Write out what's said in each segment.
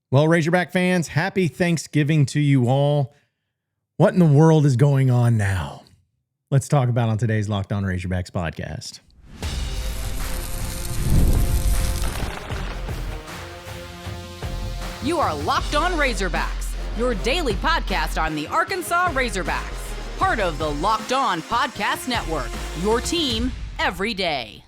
Well, Razorback fans, happy Thanksgiving to you all. What in the world is going on now? Let's talk about on today's Locked On Razorbacks podcast. You are Locked On Razorbacks, your daily podcast on the Arkansas Razorbacks. Part of the Locked On Podcast Network, your team every day.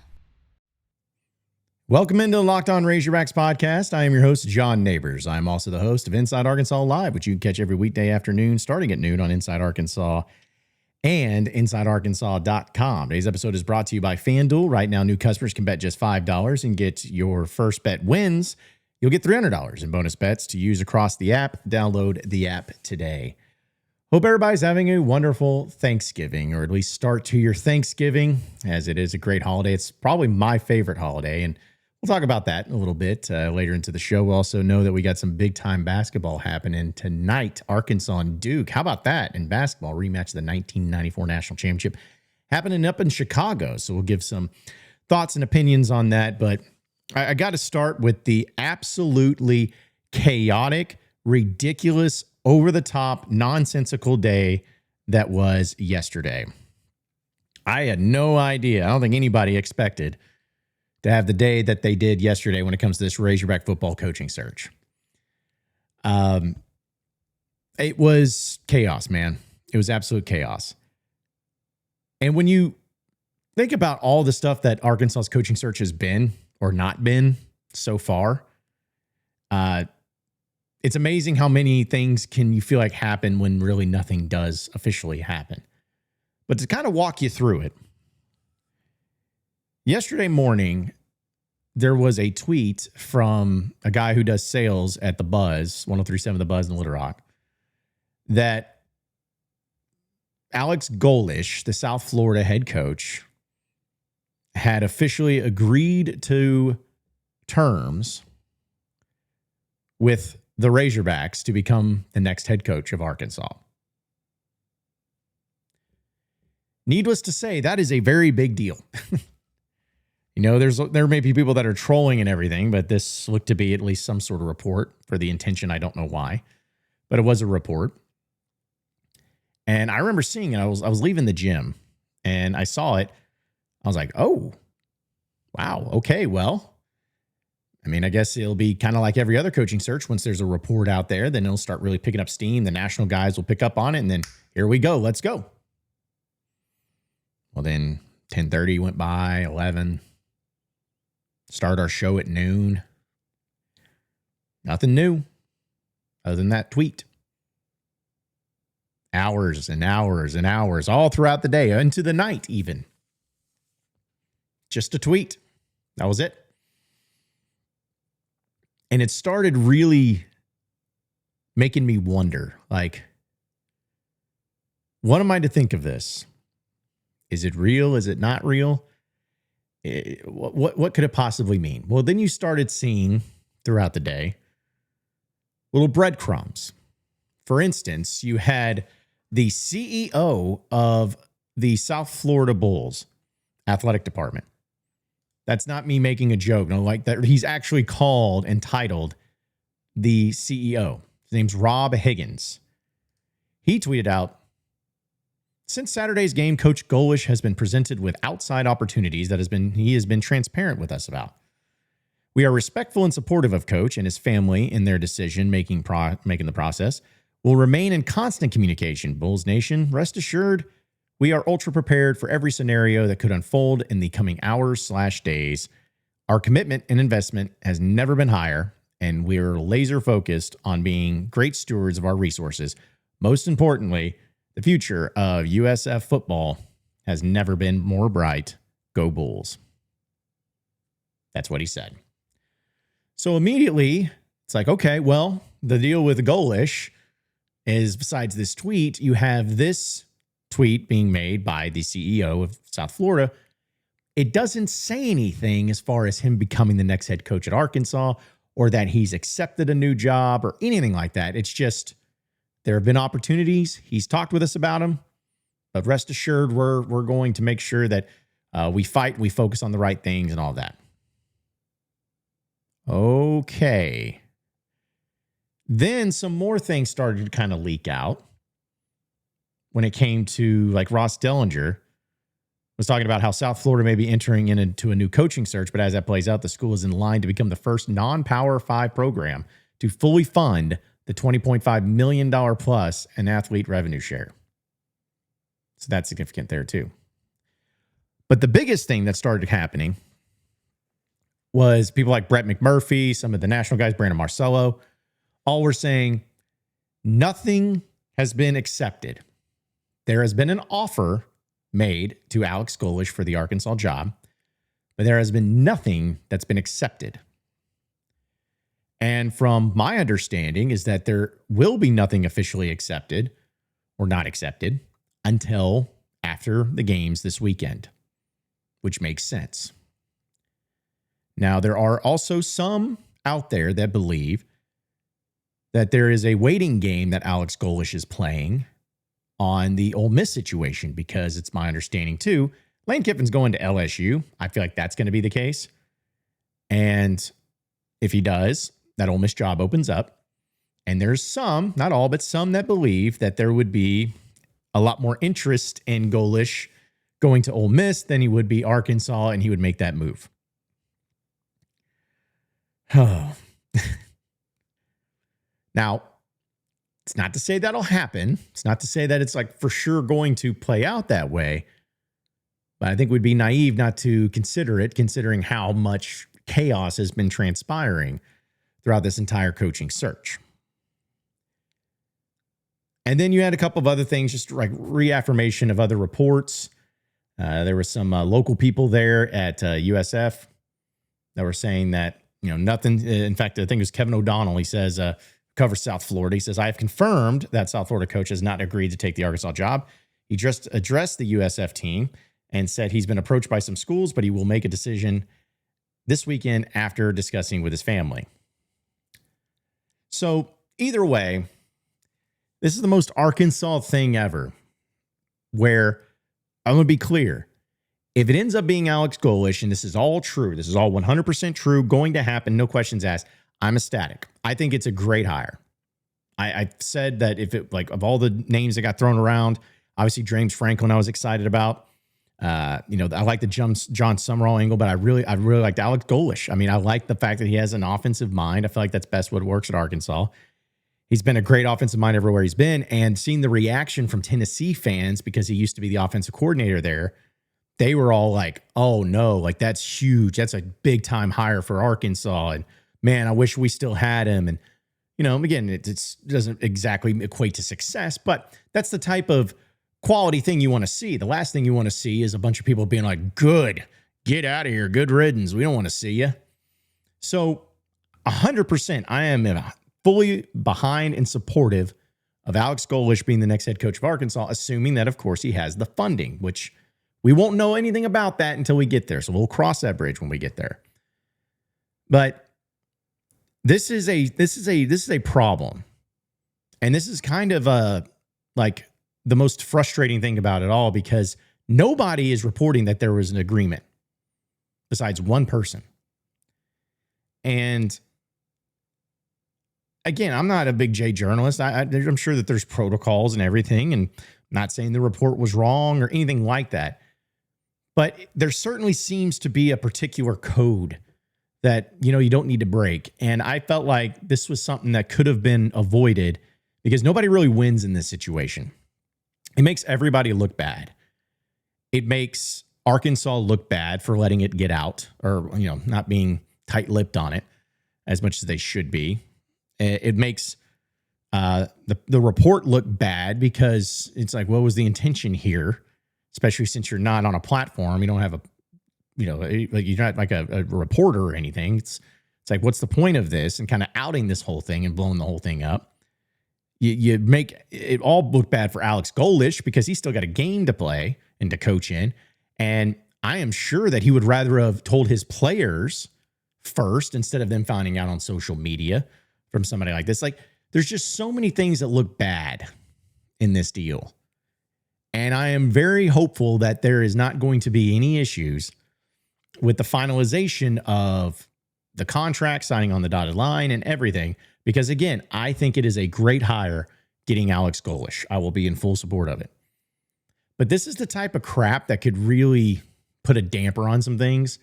Welcome into the Locked On Razorbacks podcast. I am your host, John Nabors. I'm also the host of Inside Arkansas Live, which you can catch every weekday afternoon starting at noon on Inside Arkansas and InsideArkansas.com. Today's episode is brought to you by FanDuel. Right now, new customers can bet just $5 and get your first bet wins. You'll get $300 in bonus bets to use across the app. Download the app today. Hope everybody's having a wonderful Thanksgiving, or at least start to your Thanksgiving, as it is a great holiday. It's probably my favorite holiday, and we'll talk about that in a little bit later into the show. We'll also know that we got some big-time basketball happening tonight. Arkansas and Duke. How about that? In basketball, rematch of the 1994 National Championship happening up in Chicago. So we'll give some thoughts and opinions on that. But I got to start with the absolutely chaotic, ridiculous, over-the-top, nonsensical day that was yesterday. I had no idea. I don't think anybody expected to have the day that they did yesterday when it comes to this Razorback football coaching search. It was chaos, man. It was absolute chaos. And when you think about all the stuff that Arkansas's coaching search has been or not been so far, it's amazing how many things can you feel like happen when really nothing does officially happen. But to kind of walk you through it, yesterday morning, there was a tweet from a guy who does sales at the Buzz, 103.7 The Buzz in Little Rock, that Alex Golesh, the South Florida head coach, had officially agreed to terms with the Razorbacks to become the next head coach of Arkansas. Needless to say, that is a very big deal. You know, there may be people that are trolling and everything, but this looked to be at least some sort of report for the intention. I don't know why, but it was a report. And I remember seeing it. I was leaving the gym and I saw it. I was like, oh, wow. Okay, well, I mean, I guess it'll be kind of like every other coaching search. Once there's a report out there, then it'll start really picking up steam. The national guys will pick up on it, and then here we go. Let's go. Well, then 10:30 went by, 11. Start our show at noon. Nothing new other than that tweet. Hours and hours and hours all throughout the day, into the night even. Just a tweet. That was it. And it started really making me wonder, like, what am I to think of this? Is it real? Is it not real? What could it possibly mean? Well, then you started seeing throughout the day little breadcrumbs. For instance, you had the CEO of the South Florida Bulls athletic department. That's not me making a joke. No, like that. He's actually called and titled the CEO. His name's Rob Higgins. He tweeted out, since Saturday's game, Coach Golesh has been presented with outside opportunities that he has been transparent with us about. We are respectful and supportive of Coach and his family in their decision-making making the process. We'll remain in constant communication. Bulls Nation, rest assured, we are ultra prepared for every scenario that could unfold in the coming hours/days. Our commitment and investment has never been higher, and we're laser focused on being great stewards of our resources. Most importantly, the future of USF football has never been more bright. Go Bulls. That's what he said. So immediately, it's like, okay, well, the deal with Golesh is, besides this tweet, you have this tweet being made by the CEO of South Florida. It doesn't say anything as far as him becoming the next head coach at Arkansas or that he's accepted a new job or anything like that. It's just, there have been opportunities. He's talked with us about them, but rest assured, we're going to make sure that we fight, we focus on the right things and all that. Okay. Then some more things started to kind of leak out when it came to like Ross Dellinger was talking about how South Florida may be entering into a new coaching search, but as that plays out, the school is in line to become the first non-Power 5 program to fully fund the $20.5 million plus an athlete revenue share. So that's significant there too. But the biggest thing that started happening was people like Brett McMurphy, some of the national guys, Brandon Marcello, all were saying nothing has been accepted. There has been an offer made to Alex Golesh for the Arkansas job, but there has been nothing that's been accepted. And from my understanding is that there will be nothing officially accepted or not accepted until after the games this weekend, which makes sense. Now, there are also some out there that believe that there is a waiting game that Alex Golesh is playing on the Ole Miss situation, because it's my understanding too, Lane Kiffin's going to LSU. I feel like that's going to be the case. And if he does, that Ole Miss job opens up. And there's some, not all, but some that believe that there would be a lot more interest in Golesh going to Ole Miss than he would be Arkansas, and he would make that move. Oh. Now, it's not to say that'll happen. It's not to say that it's like for sure going to play out that way. But I think we'd be naive not to consider it, considering how much chaos has been transpiring throughout this entire coaching search. And then you had a couple of other things, just like reaffirmation of other reports. There were some local people there at USF that were saying that, nothing. In fact, I think it was Kevin O'Donnell. He says, covers South Florida. He says, I have confirmed that South Florida coach has not agreed to take the Arkansas job. He just addressed the USF team and said he's been approached by some schools, but he will make a decision this weekend after discussing with his family. So either way, this is the most Arkansas thing ever, where I'm going to be clear. If it ends up being Alex Golesh, and this is all true, this is all 100% true, going to happen, no questions asked, I'm ecstatic. I think it's a great hire. I've said that if it, like, of all the names that got thrown around, obviously James Franklin I was excited about. I like the John Summerall angle, but I really liked Alex Golesh. I mean, I like the fact that he has an offensive mind. I feel like that's best what works at Arkansas. He's been a great offensive mind everywhere he's been, and seeing the reaction from Tennessee fans because he used to be the offensive coordinator there, they were all like, oh no, like that's huge. That's a big time hire for Arkansas. And man, I wish we still had him. And, again, it doesn't exactly equate to success, but that's the type of quality thing you want to see. The last thing you want to see is a bunch of people being like, good, get out of here. Good riddance. We don't want to see you. So 100%, I am fully behind and supportive of Alex Golesh being the next head coach of Arkansas, assuming that, of course, he has the funding, which we won't know anything about that until we get there. So we'll cross that bridge when we get there. But this is a problem. And this is kind of like the most frustrating thing about it all, because nobody is reporting that there was an agreement besides one person. And again, I'm not a big J journalist. I'm sure that there's protocols and everything, and I'm not saying the report was wrong or anything like that. But there certainly seems to be a particular code that, you don't need to break. And I felt like this was something that could have been avoided, because nobody really wins in this situation. It makes everybody look bad. It makes Arkansas look bad for letting it get out, or, not being tight-lipped on it as much as they should be. It makes the report look bad, because it's like, what was the intention here? Especially since you're not on a platform, you don't have you're not like a reporter or anything. It's like, what's the point of this? And kind of outing this whole thing and blowing the whole thing up. You make it all look bad for Alex Golesh, because he's still got a game to play and to coach in. And I am sure that he would rather have told his players first, instead of them finding out on social media from somebody like this. Like, there's just so many things that look bad in this deal. And I am very hopeful that there is not going to be any issues with the finalization of the contract, signing on the dotted line and everything. Because again, I think it is a great hire getting Alex Golesh. I will be in full support of it. But this is the type of crap that could really put a damper on some things.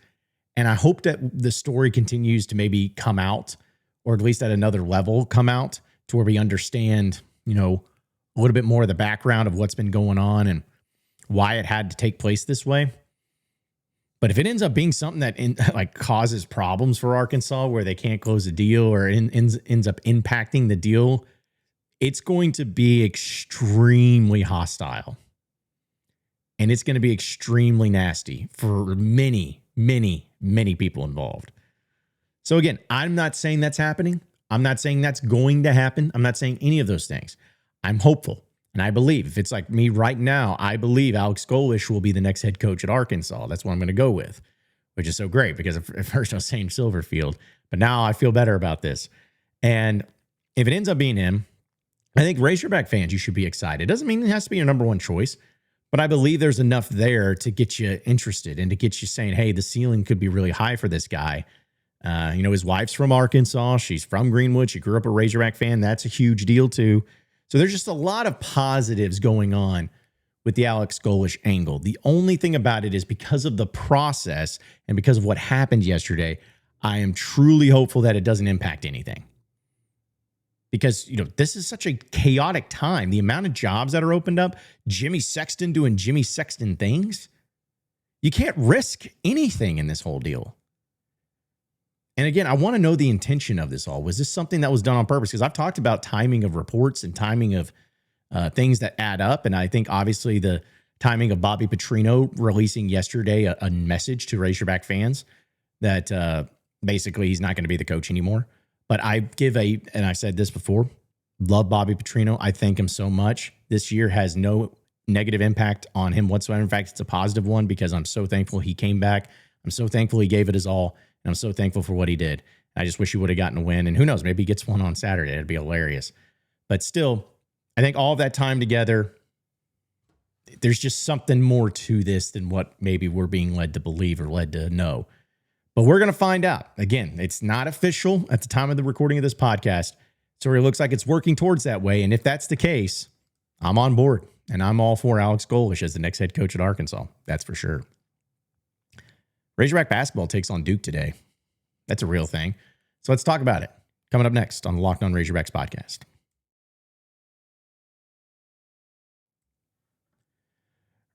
And I hope that the story continues to maybe come out, or at least at another level come out, to where we understand, a little bit more of the background of what's been going on and why it had to take place this way. But if it ends up being something that causes problems for Arkansas, where they can't close a deal or ends up impacting the deal, it's going to be extremely hostile. And it's going to be extremely nasty for many, many, many people involved. So again, I'm not saying that's happening. I'm not saying that's going to happen. I'm not saying any of those things. I'm hopeful. And I believe, if it's like me right now, I believe Alex Golesh will be the next head coach at Arkansas. That's what I'm going to go with, which is so great, because at first I was saying Silverfield, but now I feel better about this. And if it ends up being him, I think Razorback fans, you should be excited. It doesn't mean it has to be your number one choice, but I believe there's enough there to get you interested and to get you saying, hey, the ceiling could be really high for this guy. His wife's from Arkansas. She's from Greenwood. She grew up a Razorback fan. That's a huge deal too. So there's just a lot of positives going on with the Alex Golesh angle. The only thing about it is, because of the process and because of what happened yesterday, I am truly hopeful that it doesn't impact anything. Because, this is such a chaotic time. The amount of jobs that are opened up, Jimmy Sexton doing Jimmy Sexton things. You can't risk anything in this whole deal. And again, I want to know the intention of this all. Was this something that was done on purpose? Because I've talked about timing of reports and timing of things that add up. And I think obviously the timing of Bobby Petrino releasing yesterday a message to Razorback fans that basically he's not going to be the coach anymore. But I and I said this before, love Bobby Petrino. I thank him so much. This year has no negative impact on him whatsoever. In fact, it's a positive one, because I'm so thankful he came back. I'm so thankful he gave it his all. And I'm so thankful for what he did. I just wish he would have gotten a win. And who knows, maybe he gets one on Saturday. It'd be hilarious. But still, I think all of that time together, there's just something more to this than what maybe we're being led to believe or led to know. But we're going to find out. Again, it's not official at the time of the recording of this podcast. So it looks like it's working towards that way. And if that's the case, I'm on board. And I'm all for Alex Golesh as the next head coach at Arkansas. That's for sure. Razorback basketball takes on Duke today. That's a real thing. So let's talk about it. Coming up next on the Locked On Razorbacks podcast.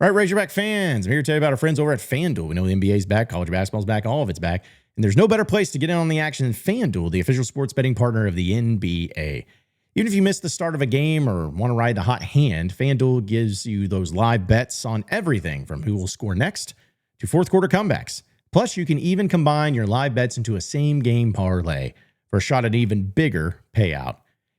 All right, Razorback fans, I'm here to tell you about our friends over at FanDuel. We know the NBA's back, college basketball's back, all of it's back. And there's no better place to get in on the action than FanDuel, the official sports betting partner of the NBA. Even if you miss the start of a game or want to ride the hot hand, FanDuel gives you those live bets on everything from who will score next to fourth quarter comebacks. Plus, you can even combine your live bets into a same-game parlay for a shot at an even bigger payout.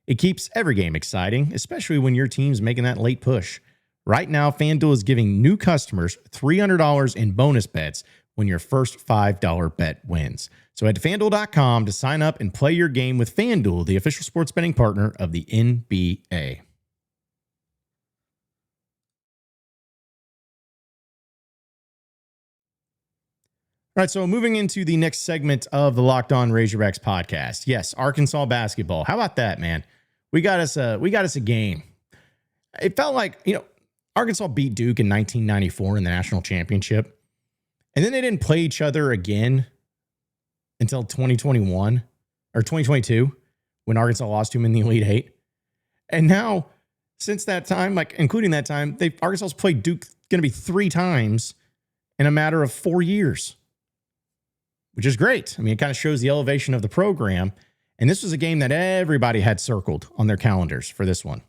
It keeps every game exciting, especially when your team's making that late push. Right now, FanDuel is giving new customers $300 in bonus bets when your first $5 bet wins. So head to FanDuel.com to sign up and play your game with FanDuel, the official sports betting partner of the NBA. All right, so moving into the next segment of the Locked On Razorbacks podcast. Yes, Arkansas basketball. How about that, man? We got us a game. It felt like, Arkansas beat Duke in 1994 in the national championship. And then they didn't play each other again until 2021 or 2022 when Arkansas lost to them in the Elite Eight. And now, since that time, including that time, Arkansas's played Duke going to be 3 times in a matter of 4 years, which is great. I mean, it kind of shows the elevation of the program. And this was a game that everybody had circled on their calendars for this one.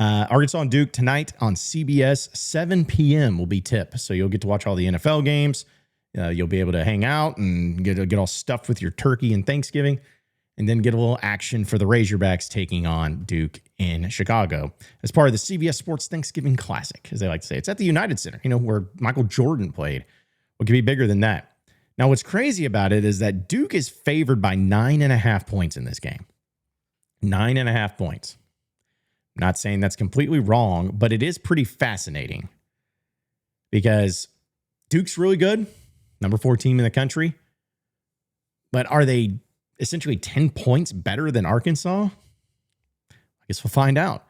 Arkansas and Duke tonight on CBS, 7 p.m. will be tip. So you'll get to watch all the NFL games. You'll be able to hang out and get all stuffed with your turkey and Thanksgiving, and then get a little action for the Razorbacks taking on Duke in Chicago as part of the CBS Sports Thanksgiving Classic, as they like to say. It's at the United Center, where Michael Jordan played. What could be bigger than that? Now, what's crazy about it is that Duke is favored by 9.5 points in this game. 9.5 points. I'm not saying that's completely wrong, but it is pretty fascinating because Duke's really good, number 4 team in the country. But are they essentially 10 points better than Arkansas? I guess we'll find out.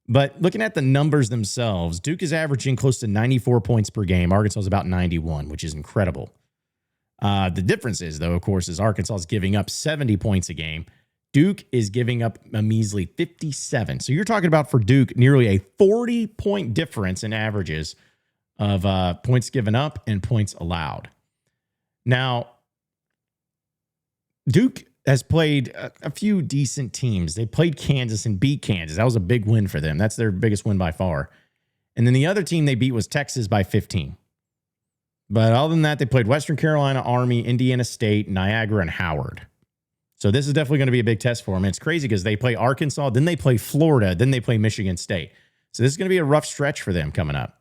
But looking at the numbers themselves, Duke is averaging close to 94 points per game. Arkansas is about 91, which is incredible. The difference is, though, of course, is Arkansas is giving up 70 points a game. Duke is giving up a measly 57. So you're talking about for Duke nearly a 40-point difference in averages of points given up and points allowed. Now, Duke has played a few decent teams. They played Kansas and beat Kansas. That was a big win for them. That's their biggest win by far. And then the other team they beat was Texas by 15. But other than that, they played Western Carolina, Army, Indiana State, Niagara, and Howard. So this is definitely going to be a big test for them. And it's crazy because they play Arkansas, then they play Florida, then they play Michigan State. So this is going to be a rough stretch for them coming up.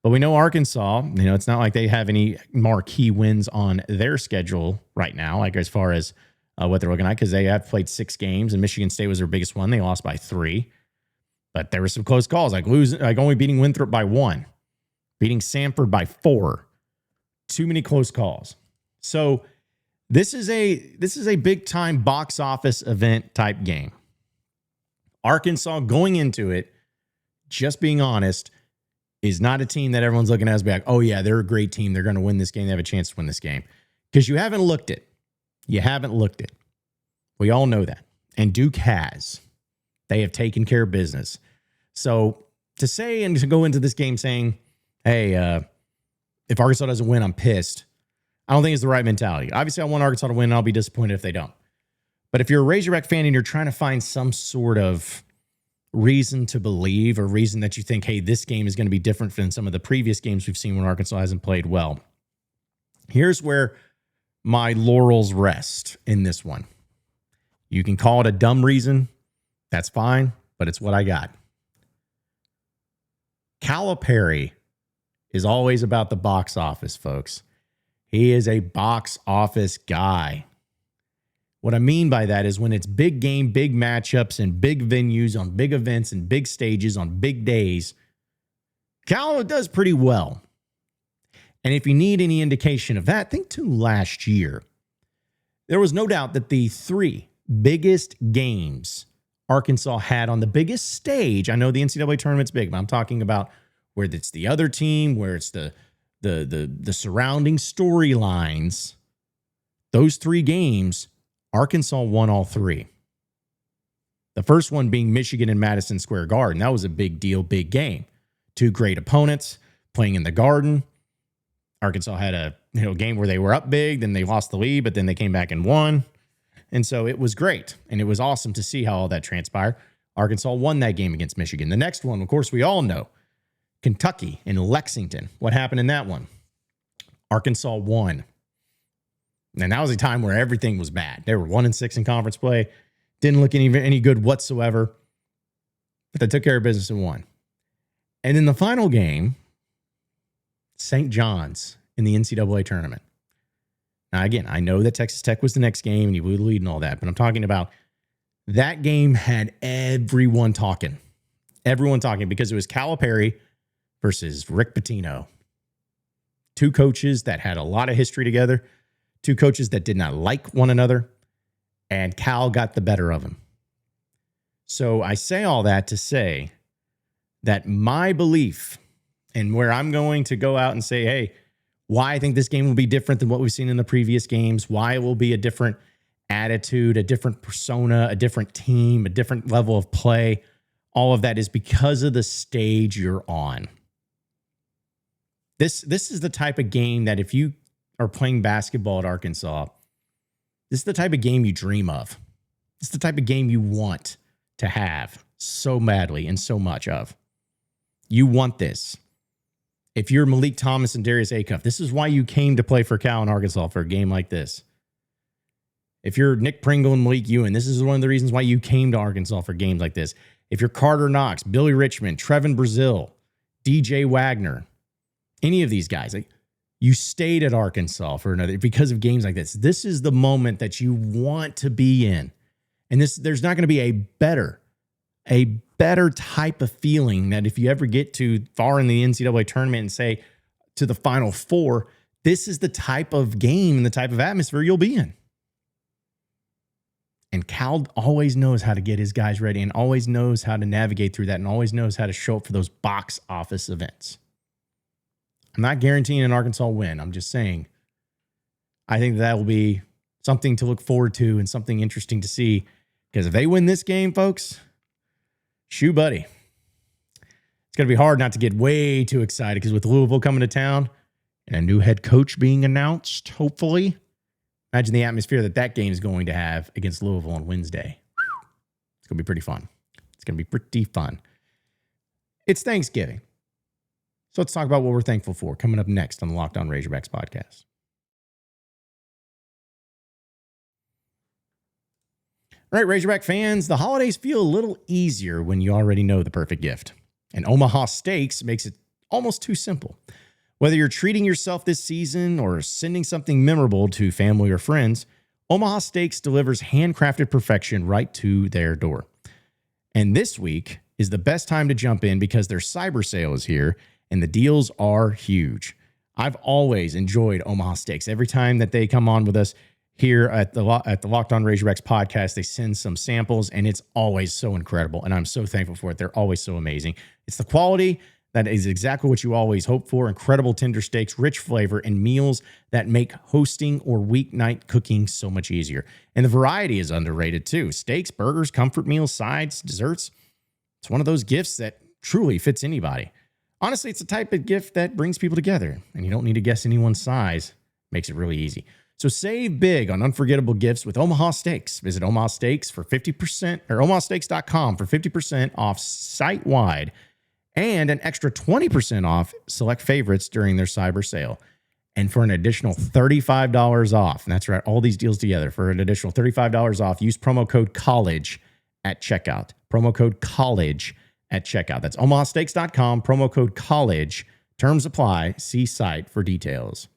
But we know Arkansas, it's not like they have any marquee wins on their schedule right now, like as far as what they're looking at, because they have played 6 games, and Michigan State was their biggest one. They lost by 3. But there were some close calls, like only beating Winthrop by 1, beating Samford by 4. Too many close calls. So this is a big time box office event type game. Arkansas going into it, just being honest, is not a team that everyone's looking at as like, oh yeah, they're a great team. They're going to win this game. They have a chance to win this game. Because you haven't looked it. You haven't looked it. We all know that. And Duke has. They have taken care of business. So to say and to go into this game saying, hey, if Arkansas doesn't win, I'm pissed, I don't think it's the right mentality. Obviously, I want Arkansas to win, and I'll be disappointed if they don't. But if you're a Razorback fan and you're trying to find some sort of reason to believe or reason that you think, hey, this game is going to be different than some of the previous games we've seen when Arkansas hasn't played well, here's where my laurels rest in this one. You can call it a dumb reason. That's fine, but it's what I got. Calipari is always about the box office, folks. He is a box office guy. What I mean by that is when it's big game, big matchups, and big venues on big events and big stages on big days, Cal does pretty well. And if you need any indication of that, think to last year. There was no doubt that the 3 biggest games Arkansas had on the biggest stage, I know the NCAA tournament's big, but I'm talking about where it's the other team, where it's the surrounding storylines. Those 3 games, Arkansas won all 3. The first one being Michigan and Madison Square Garden. That was a big deal, big game. 2 great opponents playing in the Garden. Arkansas had a game where they were up big, then they lost the lead, but then they came back and won. And so it was great, and it was awesome to see how all that transpired. Arkansas won that game against Michigan. The next one, of course, we all know, Kentucky and Lexington. What happened in that one? Arkansas won. And that was a time where everything was bad. They were 1-6 in conference play. Didn't look any good whatsoever. But they took care of business and won. And in the final game, St. John's in the NCAA tournament. Now, again, I know that Texas Tech was the next game and you blew the lead and all that, but I'm talking about that game had everyone talking. Everyone talking because it was Calipari versus Rick Pitino. 2 coaches that had a lot of history together. 2 coaches that did not like one another. And Cal got the better of him. So I say all that to say that my belief and where I'm going to go out and say, hey, why I think this game will be different than what we've seen in the previous games, why it will be a different attitude, a different persona, a different team, a different level of play, all of that is because of the stage you're on. This is the type of game that if you are playing basketball at Arkansas, this is the type of game you dream of. This is the type of game you want to have so badly and so much of. You want this. If you're Malik Thomas and Darius Acuff, this is why you came to play for Cal in Arkansas for a game like this. If you're Nick Pringle and Malik Ewan, this is one of the reasons why you came to Arkansas for games like this. If you're Carter Knox, Billy Richmond, Trevin Brazil, DJ Wagner, any of these guys, you stayed at Arkansas for another because of games like this. This is the moment that you want to be in. And there's not going to be a better type of feeling that if you ever get to far in the NCAA tournament and say to the Final Four, this is the type of game and the type of atmosphere you'll be in. And Cal always knows how to get his guys ready and always knows how to navigate through that and always knows how to show up for those box office events. I'm not guaranteeing an Arkansas win. I'm just saying I think that will be something to look forward to and something interesting to see. Because if they win this game, folks, shoo, buddy. It's going to be hard not to get way too excited because with Louisville coming to town and a new head coach being announced, hopefully, imagine the atmosphere that game is going to have against Louisville on Wednesday. It's going to be pretty fun. It's going to be pretty fun. It's Thanksgiving. So let's talk about what we're thankful for coming up next on the Locked On Razorbacks podcast. All right, Razorback fans, the holidays feel a little easier when you already know the perfect gift. And Omaha Steaks makes it almost too simple. Whether you're treating yourself this season or sending something memorable to family or friends, Omaha Steaks delivers handcrafted perfection right to their door. And this week is the best time to jump in because their cyber sale is here and the deals are huge. I've always enjoyed Omaha Steaks. Every time that they come on with us here at the Locked On Razorbacks podcast, they send some samples and it's always so incredible. And I'm so thankful for it. They're always so amazing. It's the quality that is exactly what you always hope for. Incredible tender steaks, rich flavor, and meals that make hosting or weeknight cooking so much easier. And the variety is underrated too. Steaks, burgers, comfort meals, sides, desserts. It's one of those gifts that truly fits anybody. Honestly, it's a type of gift that brings people together, and you don't need to guess anyone's size. Makes it really easy. So save big on unforgettable gifts with Omaha Steaks. Visit Omaha Steaks for 50% or omahasteaks.com for 50% off site-wide and an extra 20% off select favorites during their cyber sale. And for an additional $35 off, and that's right, all these deals together, for an additional $35 off, use promo code COLLEGE at checkout. Promo code COLLEGE at checkout. That's omahasteaks.com, promo code COLLEGE. Terms apply. See site for details.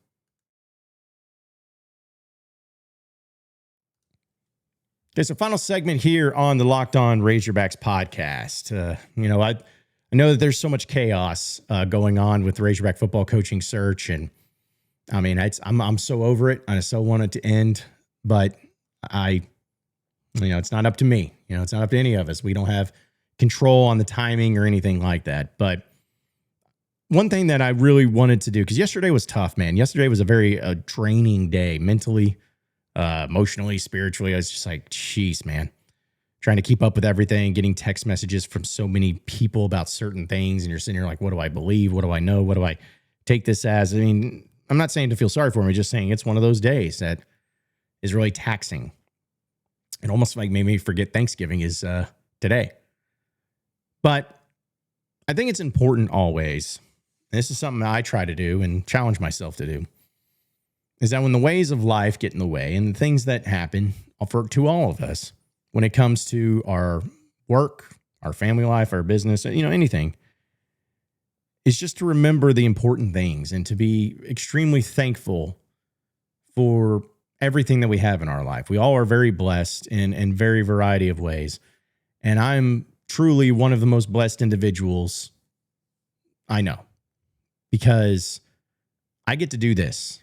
Okay, so final segment here on the Locked On Razorbacks podcast. I know that there's so much chaos going on with the Razorback football coaching search, and I mean, I'm so over it. I so want it to end, but it's not up to me. It's not up to any of us. We don't have control on the timing or anything like that. But one thing that I really wanted to do, because yesterday was tough, man. Yesterday was a very draining day, mentally, emotionally, spiritually. I was just like, jeez, man. Trying to keep up with everything, getting text messages from so many people about certain things. And you're sitting here like, what do I believe? What do I know? What do I take this as? I mean, I'm not saying to feel sorry for me, just saying it's one of those days that is really taxing. It almost like made me forget Thanksgiving is today. But I think it's important always, and this is something that I try to do and challenge myself to do, is that when the ways of life get in the way and the things that happen to all of us, when it comes to our work, our family life, our business, anything, is just to remember the important things and to be extremely thankful for everything that we have in our life. We all are very blessed in very variety of ways. And I'm truly one of the most blessed individuals I know, because I get to do this.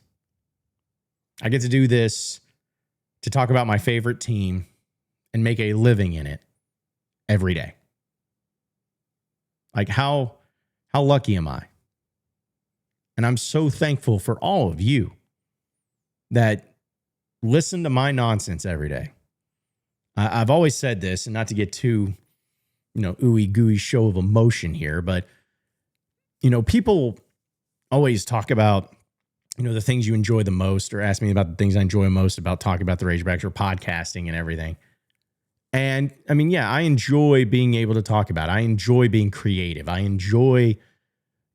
I get to do this to talk about my favorite team and make a living in it every day. Like how lucky am I? And I'm so thankful for all of you that listen to my nonsense every day. I've always said this, and not to get too, ooey gooey show of emotion here, but, people always talk about, the things you enjoy the most, or ask me about the things I enjoy most about talking about the Razorbacks or podcasting and everything. And I mean, yeah, I enjoy being able to talk about it. I enjoy being creative. I enjoy,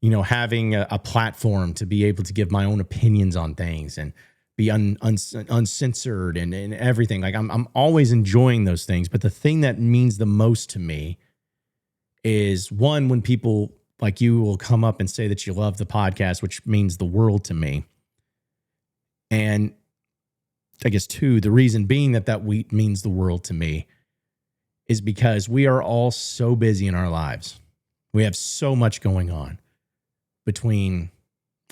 having a platform to be able to give my own opinions on things and be uncensored and everything. Like I'm always enjoying those things. But the thing that means the most to me is, one, when people like you will come up and say that you love the podcast, which means the world to me. And I guess two, the reason being that means the world to me is because we are all so busy in our lives. We have so much going on between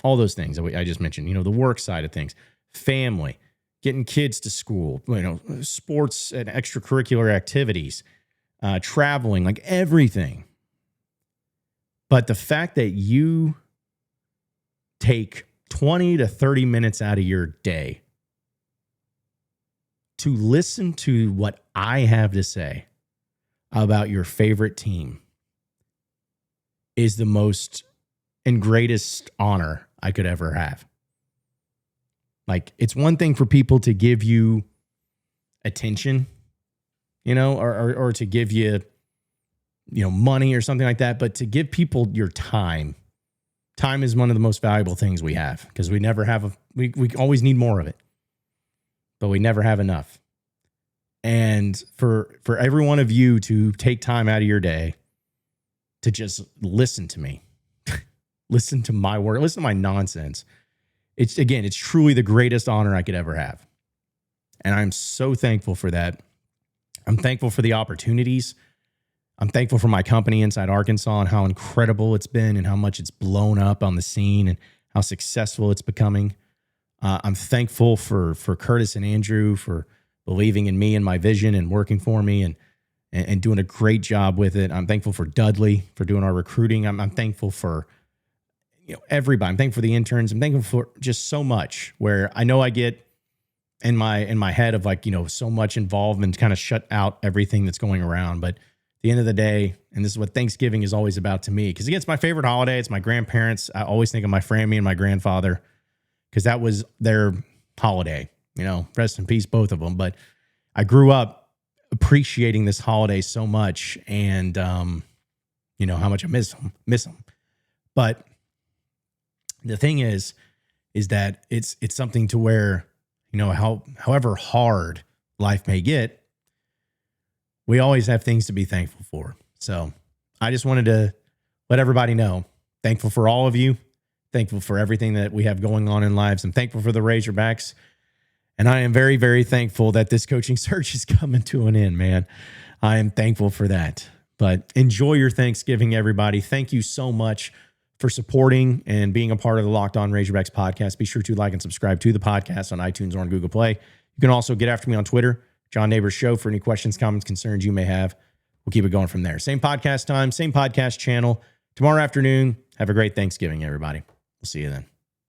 all those things that I just mentioned, the work side of things, family, getting kids to school, sports and extracurricular activities, traveling, like everything. But the fact that you take 20 to 30 minutes out of your day to listen to what I have to say about your favorite team is the most and greatest honor I could ever have. Like, it's one thing for people to give you attention, or to give you, money or something like that. But to give people your time is one of the most valuable things we have, because we never have, we always need more of it, but we never have enough. And for every one of you to take time out of your day to just listen to me, listen to my word, listen to my nonsense. It's truly the greatest honor I could ever have. And I'm so thankful for that. I'm thankful for the opportunities. I'm thankful for my company Inside Arkansas and how incredible it's been and how much it's blown up on the scene and how successful it's becoming. I'm thankful for Curtis and Andrew for believing in me and my vision and working for me and doing a great job with it. I'm thankful for Dudley for doing our recruiting. I'm thankful for everybody. I'm thankful for the interns. I'm thankful for just so much, where I know I get in my head of so much involvement, kind of shut out everything that's going around. But at the end of the day, and this is what Thanksgiving is always about to me, because it's my favorite holiday. It's my grandparents. I always think of my Frammy and my grandfather, because that was their holiday, rest in peace, both of them. But I grew up appreciating this holiday so much, and how much I miss them. But the thing is that it's something to where, however hard life may get, we always have things to be thankful for. So I just wanted to let everybody know, thankful for all of you, thankful for everything that we have going on in lives. I'm thankful for the Razorbacks. And I am very, very thankful that this coaching search is coming to an end, man. I am thankful for that. But enjoy your Thanksgiving, everybody. Thank you so much for supporting and being a part of the Locked On Razorbacks podcast. Be sure to like and subscribe to the podcast on iTunes or on Google Play. You can also get after me on Twitter, John Nabors Show, for any questions, comments, concerns you may have. We'll keep it going from there. Same podcast time, same podcast channel tomorrow afternoon. Have a great Thanksgiving, everybody. We'll see you then.